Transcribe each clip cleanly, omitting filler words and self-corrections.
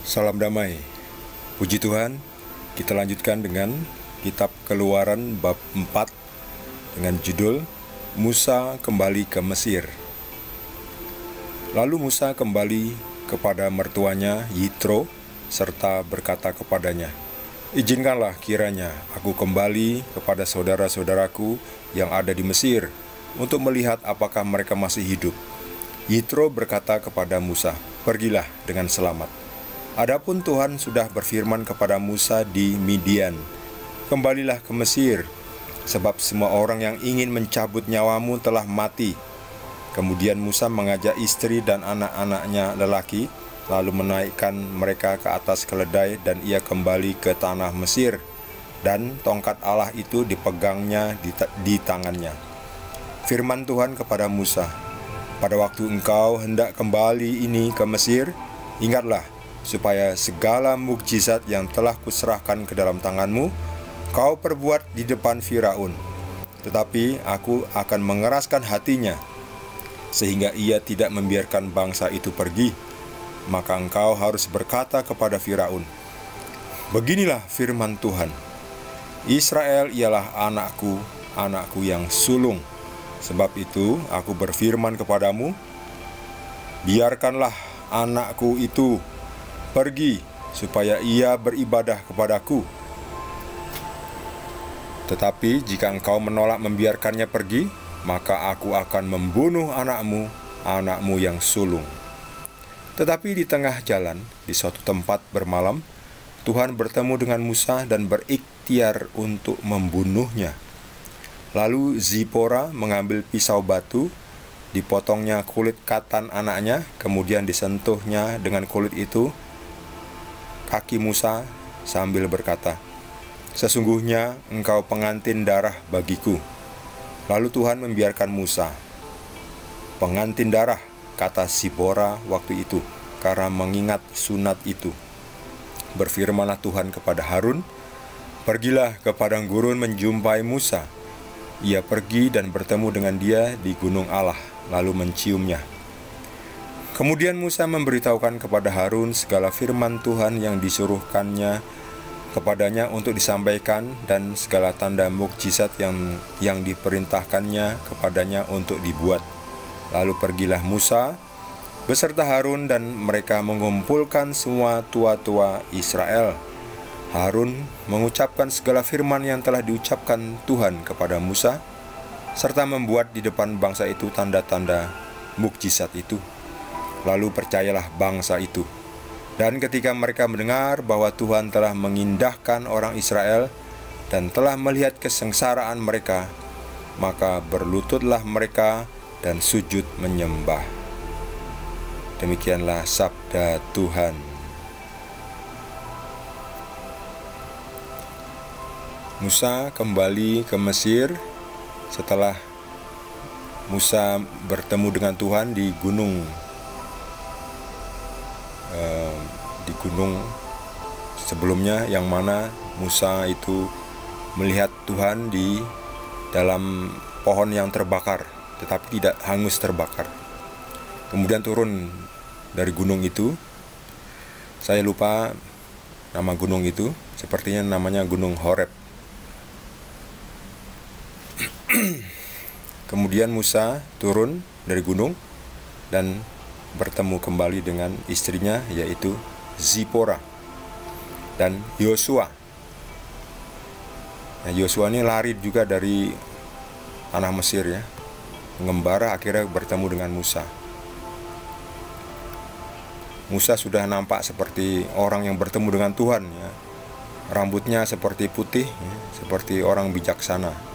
Salam damai. Puji Tuhan, kita lanjutkan dengan kitab Keluaran bab 4 dengan judul Musa kembali ke Mesir. Lalu Musa kembali kepada mertuanya Yitro serta berkata kepadanya, "Izinkanlah kiranya aku kembali kepada saudara-saudaraku yang ada di Mesir untuk melihat apakah mereka masih hidup." Yitro berkata kepada Musa, "Pergilah dengan selamat." Adapun Tuhan sudah berfirman kepada Musa di Midian, "Kembalilah ke Mesir, sebab semua orang yang ingin mencabut nyawamu telah mati." Kemudian Musa mengajak istri dan anak-anaknya lelaki, lalu menaikkan mereka ke atas keledai dan ia kembali ke tanah Mesir, dan tongkat Allah itu dipegangnya di tangannya. Firman Tuhan kepada Musa, "Pada waktu engkau hendak kembali ini ke Mesir, ingatlah supaya segala mukjizat yang telah kuserahkan ke dalam tanganmu, kau perbuat di depan Firaun. Tetapi aku akan mengeraskan hatinya, sehingga ia tidak membiarkan bangsa itu pergi. Maka engkau harus berkata kepada Firaun, 'Beginilah firman Tuhan, Israel ialah anakku, anakku yang sulung. Sebab itu aku berfirman kepadamu, biarkanlah anakku itu pergi, supaya ia beribadah kepadaku. Tetapi jika engkau menolak membiarkannya pergi, maka aku akan membunuh anakmu, anakmu yang sulung.' Tetapi di tengah jalan, di suatu tempat bermalam, Tuhan bertemu dengan Musa dan berikhtiar untuk membunuhnya. Lalu Zipora mengambil pisau batu, dipotongnya kulit katan anaknya, kemudian disentuhnya dengan kulit itu kaki Musa sambil berkata, 'Sesungguhnya engkau pengantin darah bagiku.' Lalu Tuhan membiarkan Musa. 'Pengantin darah,' kata Zipora waktu itu, karena mengingat sunat itu. Berfirmanlah Tuhan kepada Harun, 'Pergilah ke padang gurun menjumpai Musa.' Ia pergi dan bertemu dengan dia di gunung Allah, lalu menciumnya. Kemudian Musa memberitahukan kepada Harun segala firman Tuhan yang disuruhkannya kepadanya untuk disampaikan, dan segala tanda mukjizat yang diperintahkannya kepadanya untuk dibuat. Lalu pergilah Musa beserta Harun, dan mereka mengumpulkan semua tua-tua Israel. Harun mengucapkan segala firman yang telah diucapkan Tuhan kepada Musa, serta membuat di depan bangsa itu tanda-tanda mukjizat itu. Lalu percayalah bangsa itu. Dan ketika mereka mendengar bahwa Tuhan telah mengindahkan orang Israel dan telah melihat kesengsaraan mereka, maka berlututlah mereka dan sujud menyembah." Demikianlah sabda Tuhan. Musa kembali ke Mesir setelah Musa bertemu dengan Tuhan di gunung sebelumnya, yang mana Musa itu melihat Tuhan di dalam pohon yang terbakar, tetapi tidak hangus terbakar. Kemudian turun dari gunung itu, saya lupa nama gunung itu, sepertinya namanya Gunung Horeb. Kemudian Musa turun dari gunung dan bertemu kembali dengan istrinya, yaitu Zipora dan Yosua. Nah, Yosua ini lari juga dari tanah Mesir, ya, mengembara, akhirnya bertemu dengan Musa. Musa sudah nampak seperti orang yang bertemu dengan Tuhan, ya. Rambutnya seperti putih, ya, seperti orang bijaksana.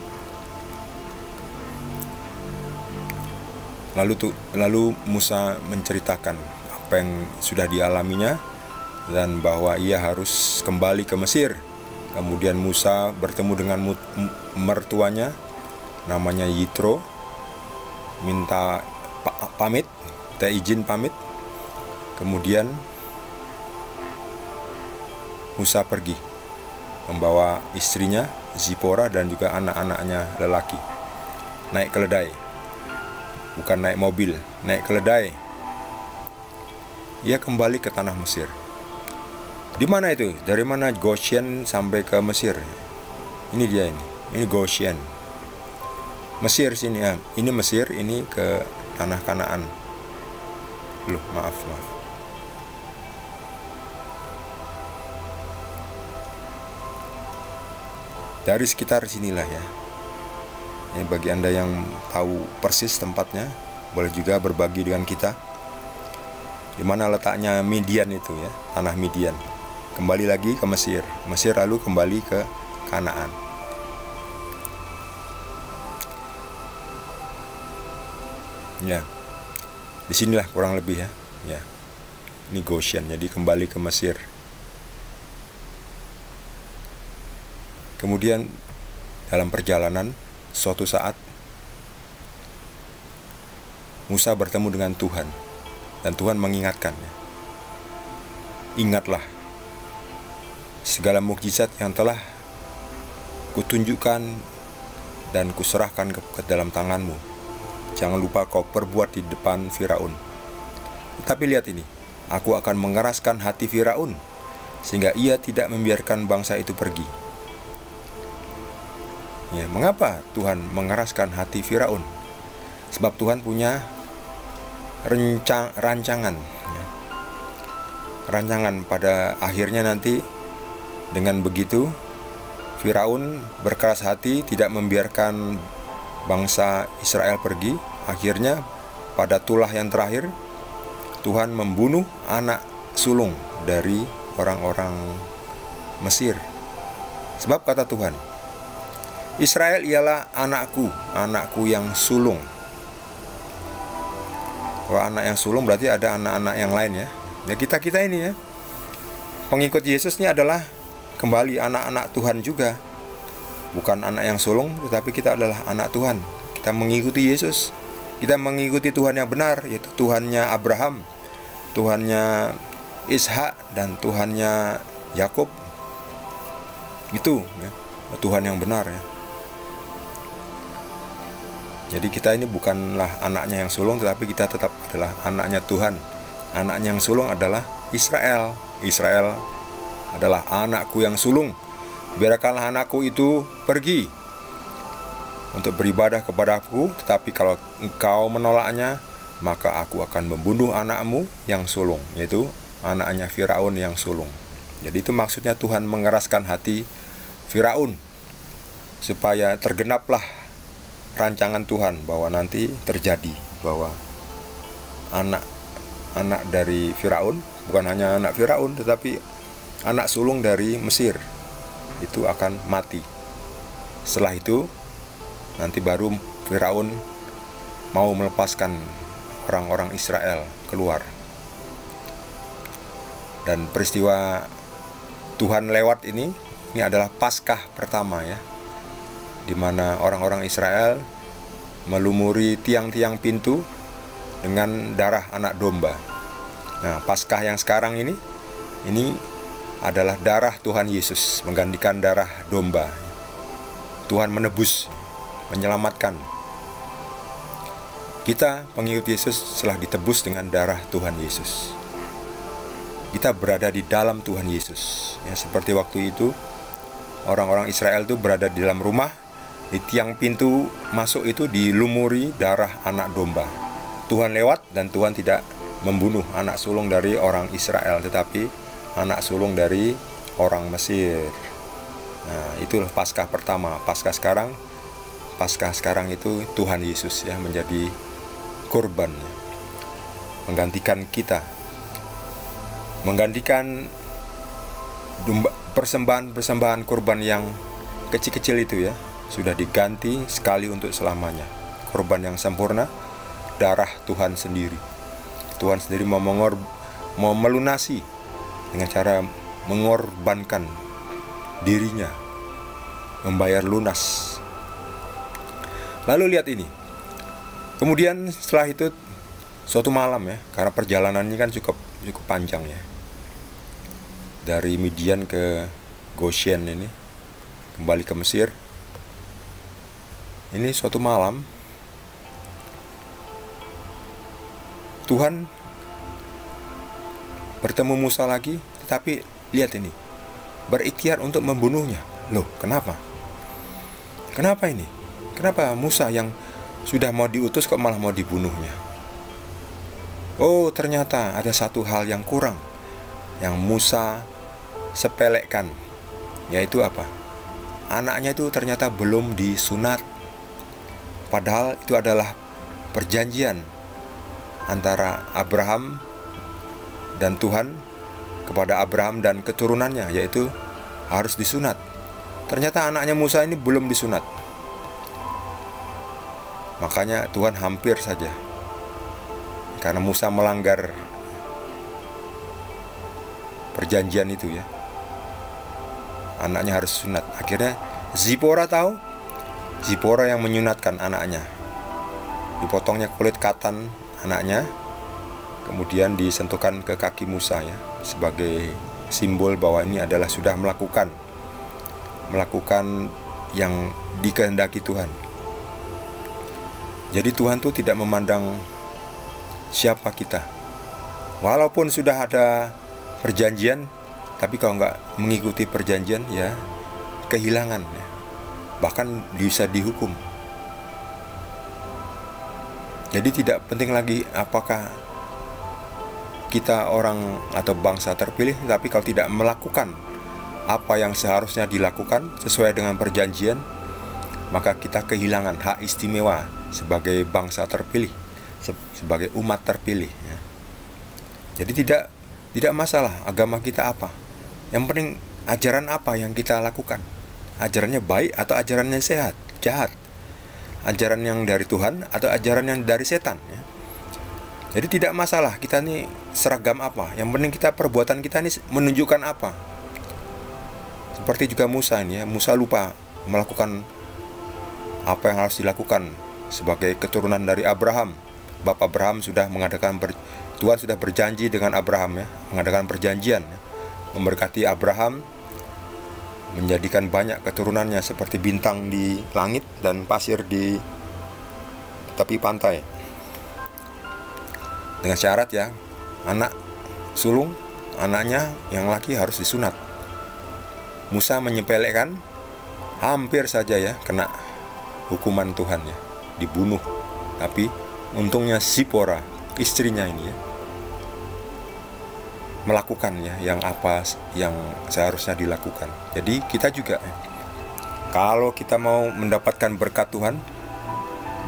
Lalu Musa menceritakan apa yang sudah dialaminya dan bahwa ia harus kembali ke Mesir. Kemudian Musa bertemu dengan mertuanya, namanya Yitro, minta izin pamit. Kemudian Musa pergi membawa istrinya Zipora dan juga anak-anaknya lelaki, naik keledai. Bukan naik mobil, naik keledai. Ia kembali ke tanah Mesir. Di mana itu? Dari mana Goshen sampai ke Mesir? Ini dia ini. Ini Goshen. Mesir sini ya. Ini Mesir, ini ke tanah Kanaan. Loh, maaf. Dari sekitar sinilah ya. Ini bagi Anda yang tahu persis tempatnya, boleh juga berbagi dengan kita. Di mana letaknya Midian itu ya, tanah Midian. Kembali lagi ke Mesir. Mesir lalu kembali ke Kanaan. Ya. Disinilah kurang lebih ya. Ya. Ini Goshen, jadi kembali ke Mesir. Kemudian dalam perjalanan suatu saat Musa bertemu dengan Tuhan dan Tuhan mengingatkannya. Ingatlah segala mukjizat yang telah kutunjukkan dan kuserahkan ke dalam tanganmu. Jangan lupa kau perbuat di depan Firaun. Tapi lihat ini, aku akan mengeraskan hati Firaun sehingga ia tidak membiarkan bangsa itu pergi. Ya, mengapa Tuhan mengeraskan hati Firaun? Sebab Tuhan punya rancangan. Rancangan pada akhirnya nanti. Dengan begitu, Firaun berkeras hati tidak membiarkan bangsa Israel pergi. Akhirnya, pada tulah yang terakhir, Tuhan membunuh anak sulung dari orang-orang Mesir. Sebab kata Tuhan, Israel ialah anakku, anakku yang sulung. Kalau anak yang sulung berarti ada anak-anak yang lain ya. Ya kita ini ya. Pengikut Yesus ini adalah kembali anak-anak Tuhan juga. Bukan anak yang sulung, tetapi kita adalah anak Tuhan. Kita mengikuti Yesus. Kita mengikuti Tuhan yang benar, yaitu Tuhannya Abraham, Tuhannya Ishak, dan Tuhannya Yakub. Itu ya, Tuhan yang benar ya. Jadi kita ini bukanlah anaknya yang sulung, tetapi kita tetap adalah anaknya Tuhan. Anaknya yang sulung adalah Israel. Israel adalah anakku yang sulung. Biarkanlah anakku itu pergi untuk beribadah kepadaku, tetapi kalau engkau menolaknya, maka aku akan membunuh anakmu yang sulung, yaitu anaknya Firaun yang sulung. Jadi itu maksudnya Tuhan mengeraskan hati Firaun supaya tergenaplah rancangan Tuhan bahwa nanti terjadi bahwa anak dari Firaun, bukan hanya anak Firaun tetapi anak sulung dari Mesir itu akan mati. Setelah itu nanti baru Firaun mau melepaskan orang-orang Israel keluar. Dan peristiwa Tuhan lewat ini adalah Paskah pertama ya, di mana orang-orang Israel melumuri tiang-tiang pintu dengan darah anak domba. Nah, Paskah yang sekarang ini adalah darah Tuhan Yesus menggantikan darah domba. Tuhan menebus, menyelamatkan. Kita pengikut Yesus telah ditebus dengan darah Tuhan Yesus. Kita berada di dalam Tuhan Yesus. Ya, seperti waktu itu orang-orang Israel itu berada di dalam rumah, di tiang pintu masuk itu dilumuri darah anak domba. Tuhan lewat dan Tuhan tidak membunuh anak sulung dari orang Israel, tetapi anak sulung dari orang Mesir. Nah, itulah Paskah pertama. Paskah sekarang itu Tuhan Yesus ya menjadi korban, menggantikan kita, menggantikan persembahan korban yang kecil-kecil itu ya, sudah diganti sekali untuk selamanya. Korban yang sempurna, darah Tuhan sendiri. Tuhan sendiri mau melunasi dengan cara mengorbankan dirinya, membayar lunas. Lalu lihat ini. Kemudian setelah itu suatu malam ya, karena perjalanannya kan cukup panjang ya. Dari Midian ke Goshen ini, kembali ke Mesir. Ini suatu malam Tuhan bertemu Musa lagi, tetapi lihat ini, berikhtiar untuk membunuhnya. Loh, kenapa? Kenapa ini? Kenapa Musa yang sudah mau diutus kok malah mau dibunuhnya? Oh, ternyata ada satu hal yang kurang yang Musa sepelekan, yaitu apa? Anaknya itu ternyata belum disunat. Padahal itu adalah perjanjian antara Abraham dan Tuhan kepada Abraham dan keturunannya, yaitu harus disunat. Ternyata anaknya Musa ini belum disunat. Makanya Tuhan hampir saja, karena Musa melanggar perjanjian itu ya, anaknya harus sunat. Akhirnya Zipora tahu, Zipora yang menyunatkan anaknya. Dipotongnya kulit katan anaknya, kemudian disentuhkan ke kaki Musa ya, sebagai simbol bahwa ini adalah sudah melakukan yang dikehendaki Tuhan. Jadi Tuhan tuh tidak memandang siapa kita. Walaupun sudah ada perjanjian, tapi kalau nggak mengikuti perjanjian ya kehilangan ya. Bahkan bisa dihukum. Jadi tidak penting lagi apakah kita orang atau bangsa terpilih, tapi kalau tidak melakukan apa yang seharusnya dilakukan sesuai dengan perjanjian, maka kita kehilangan hak istimewa sebagai bangsa terpilih, sebagai umat terpilih ya. Jadi tidak masalah agama kita apa, yang penting ajaran apa yang kita lakukan. Ajarannya baik atau ajarannya jahat, ajaran yang dari Tuhan atau ajaran yang dari setan ya. Jadi tidak masalah kita nih seragam apa, yang penting kita perbuatan kita ini menunjukkan apa. Seperti juga Musa ini ya, Musa lupa melakukan apa yang harus dilakukan sebagai keturunan dari Abraham. Bapak Abraham sudah mengadakan Tuhan sudah berjanji dengan Abraham ya, mengadakan perjanjian ya, memberkati Abraham, menjadikan banyak keturunannya seperti bintang di langit dan pasir di tepi pantai. Dengan syarat ya, anak sulung anaknya yang laki harus disunat. Musa menyepelekan, hampir saja ya kena hukuman Tuhan ya, dibunuh. Tapi untungnya Zipora, istrinya ini ya, melakukan ya yang apa yang seharusnya dilakukan. Jadi kita juga kalau kita mau mendapatkan berkat Tuhan,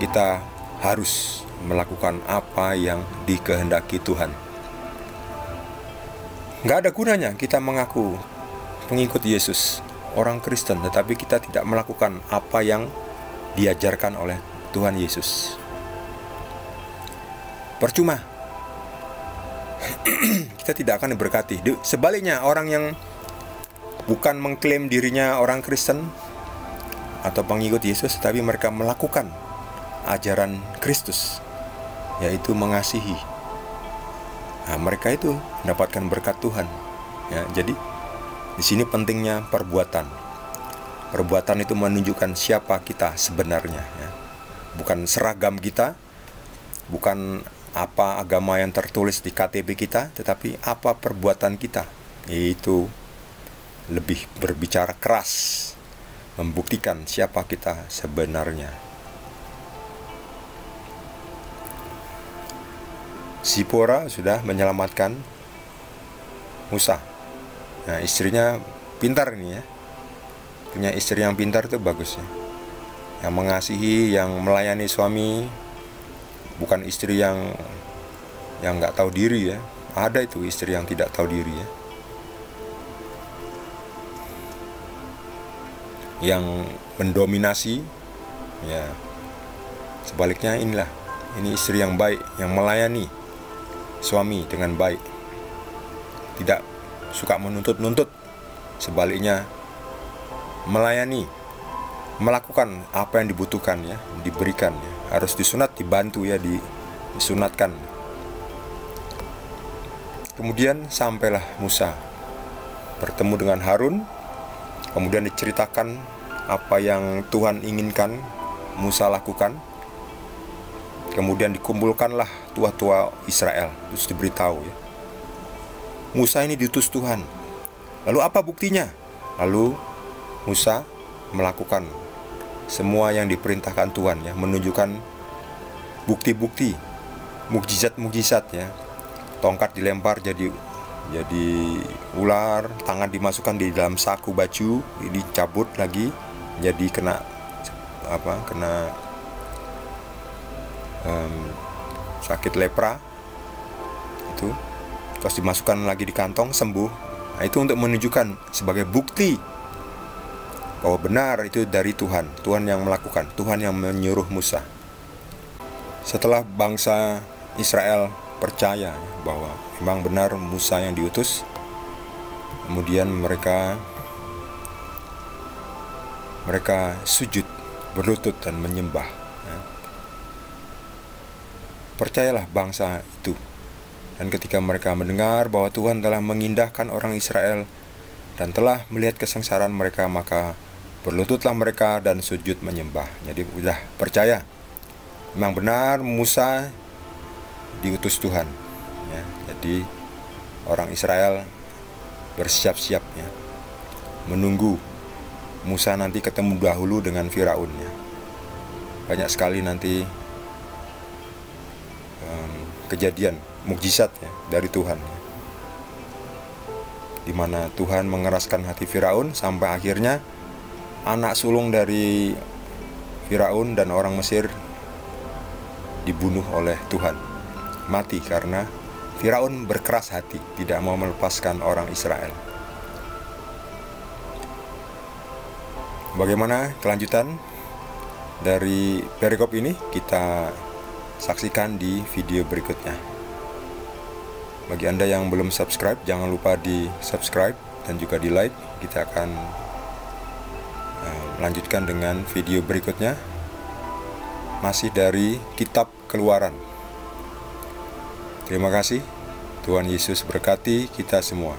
kita harus melakukan apa yang dikehendaki Tuhan. Nggak ada gunanya kita mengaku pengikut Yesus, orang Kristen, tetapi kita tidak melakukan apa yang diajarkan oleh Tuhan Yesus. Percuma. Kita tidak akan diberkati. Sebaliknya, orang yang bukan mengklaim dirinya orang Kristen atau pengikut Yesus, tapi mereka melakukan ajaran Kristus, yaitu mengasihi, nah, mereka itu mendapatkan berkat Tuhan ya. Jadi di sini pentingnya perbuatan. Perbuatan itu menunjukkan siapa kita sebenarnya ya. Bukan seragam kita, bukan apa agama yang tertulis di KTP kita, tetapi apa perbuatan kita. Itu lebih berbicara keras, membuktikan siapa kita sebenarnya. Zipora sudah menyelamatkan Musa. Nah, istrinya pintar nih ya. Punya istri yang pintar itu bagus ya. Yang mengasihi, yang melayani suami, bukan istri yang nggak tahu diri ya. Ada itu istri yang tidak tahu diri ya, yang mendominasi ya. Sebaliknya inilah, ini istri yang baik, yang melayani suami dengan baik, tidak suka menuntut-nuntut. Sebaliknya melayani, melakukan apa yang dibutuhkan ya, diberikan ya. Harus disunat, dibantu ya, disunatkan. Kemudian sampailah Musa bertemu dengan Harun. Kemudian diceritakan apa yang Tuhan inginkan Musa lakukan. Kemudian dikumpulkanlah tua-tua Israel, terus diberitahu ya, Musa ini diutus Tuhan Lalu apa buktinya? Lalu Musa melakukan semua yang diperintahkan Tuhan, ya, menunjukkan bukti-bukti, mukjizat-mukjizat, ya. Tongkat dilempar jadi ular, tangan dimasukkan di dalam saku baju, dicabut lagi jadi kena sakit lepra itu, terus dimasukkan lagi di kantong, sembuh. Nah, itu untuk menunjukkan sebagai bukti bahwa benar itu dari Tuhan yang melakukan, Tuhan yang menyuruh Musa. Setelah bangsa Israel percaya bahwa memang benar Musa yang diutus, kemudian mereka sujud, berlutut dan menyembah, ya. Percayalah bangsa itu. Dan ketika mereka mendengar bahwa Tuhan telah mengindahkan orang Israel dan telah melihat kesengsaraan mereka, maka berlututlah mereka dan sujud menyembah. Jadi sudah percaya memang benar Musa diutus Tuhan, ya. Jadi orang Israel bersiap-siap, ya, menunggu Musa nanti ketemu dahulu dengan Firaun, ya. Banyak sekali nanti kejadian mukjizat, ya, dari Tuhan, ya, di mana Tuhan mengeraskan hati Firaun sampai akhirnya anak sulung dari Firaun dan orang Mesir dibunuh oleh Tuhan, mati karena Firaun berkeras hati, tidak mau melepaskan orang Israel. Bagaimana kelanjutan dari perikop ini? Kita saksikan di video berikutnya. Bagi Anda yang belum subscribe, jangan lupa di subscribe dan juga di like. Kita akan melanjutkan dengan video berikutnya, masih dari Kitab Keluaran. Terima kasih. Tuhan Yesus berkati kita semua.